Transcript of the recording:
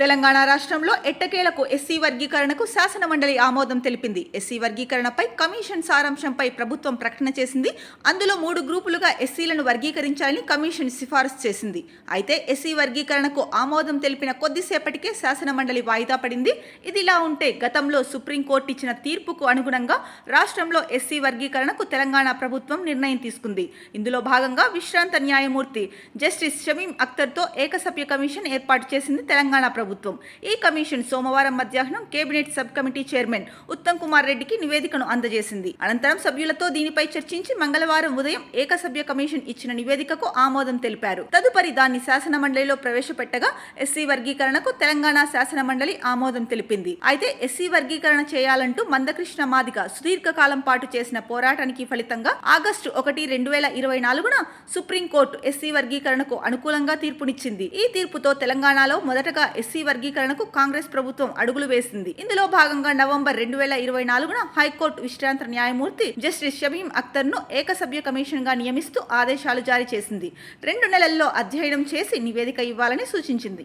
తెలంగాణ రాష్ట్రంలో ఎట్టకేలకు ఎస్సీ వర్గీకరణకు శాసనమండలి ఆమోదం తెలిపింది. ఎస్సీ వర్గీకరణపై కమిషన్ సారాంశంపై ప్రభుత్వం ప్రకటన చేసింది. అందులో 3 గ్రూపులుగా ఎస్సీలను వర్గీకరించాలని కమిషన్ సిఫారసు చేసింది. అయితే ఎస్సీ వర్గీకరణకు ఆమోదం తెలిపిన కొద్దిసేపటికే శాసనమండలి వాయిదా పడింది. ఇదిలా ఉంటే గతంలో సుప్రీంకోర్టు ఇచ్చిన తీర్పుకు అనుగుణంగా రాష్ట్రంలో ఎస్సీ వర్గీకరణకు తెలంగాణ ప్రభుత్వం నిర్ణయం తీసుకుంది. ఇందులో భాగంగా విశ్రాంత న్యాయమూర్తి జస్టిస్ షమీం అఖ్తర్తో ఏకసభ్య కమిషన్ ఏర్పాటు చేసింది తెలంగాణ ప్రభుత్వం. ఈ కమిషన్ సోమవారం మధ్యాహ్నం cabinet sub committee chairman Uttam Kumar రెడ్డికి నివేదికను అందజేసింది. అనంతరం సభ్యులతో దీనిపై చర్చించి మంగళవారం ఉదయం ఏకసభ్య కమిషన్ ఇచ్చిన నివేదికకు ఆమోదం తెలిపారు. తదుపరి దాన్ని శాసనమండలిలో ప్రవేశపెట్టగా ఎస్సీ వర్గీకరణకు తెలంగాణ శాసనమండలి ఆమోదం తెలిపింది. అయితే ఎస్సీ వర్గీకరణ చేయాలంటూ మందకృష్ణ మాదిగ సుదీర్ఘకాలం పాటు చేసిన పోరాటానికి ఫలితంగా ఆగస్టు 1, 2024న సుప్రీంకోర్టు ఎస్సీ వర్గీకరణకు అనుకూలంగా తీర్పునిచ్చింది. ఈ తీర్పుతో తెలంగాణలో మొదటగా ఎస్సీ వర్గీకరణకు కాంగ్రెస్ ప్రభుత్వం అడుగులు వేసింది. ఇందులో భాగంగా నవంబర్ 2024న హైకోర్టు విశ్రాంత న్యాయమూర్తి జస్టిస్ షమీం అఖ్తర్ను ఏకసభ్య కమిషన్ గా నియమిస్తూ ఆదేశాలు జారీ చేసింది. 2 నెలల్లో అధ్యయనం చేసి నివేదిక ఇవ్వాలని సూచించింది.